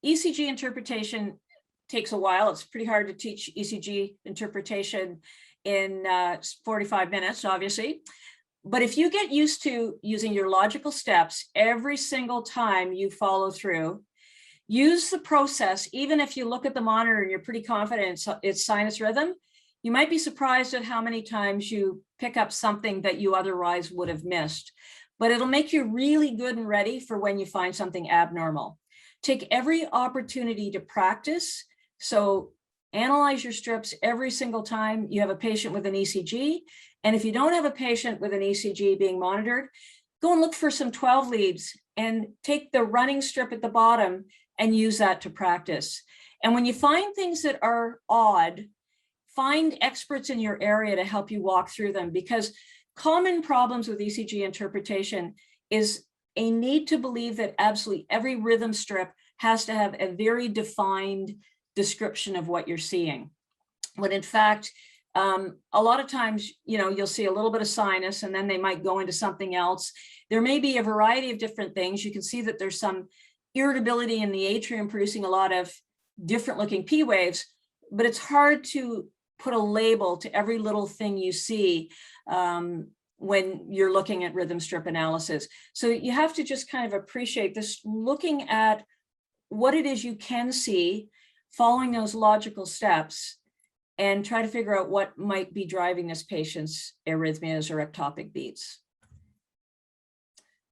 ECG interpretation takes a while. It's pretty hard to teach ECG interpretation in 45 minutes, obviously. But if you get used to using your logical steps every single time you follow through, use the process, even if you look at the monitor and you're pretty confident it's sinus rhythm, you might be surprised at how many times you pick up something that you otherwise would have missed. But it'll make you really good and ready for when you find something abnormal. Take every opportunity to practice. So analyze your strips every single time you have a patient with an ECG. And if you don't have a patient with an ECG being monitored, go and look for some 12 leads and take the running strip at the bottom and use that to practice. And when you find things that are odd, find experts in your area to help you walk through them, because common problems with ECG interpretation is a need to believe that absolutely every rhythm strip has to have a very defined description of what you're seeing. When in fact, a lot of times, you'll see a little bit of sinus and then they might go into something else. There may be a variety of different things. You can see that there's some irritability in the atrium producing a lot of different looking P waves, but it's hard to put a label to every little thing you see when you're looking at rhythm strip analysis. So you have to just kind of appreciate this, looking at what it is you can see, following those logical steps, and try to figure out what might be driving this patient's arrhythmias or ectopic beats.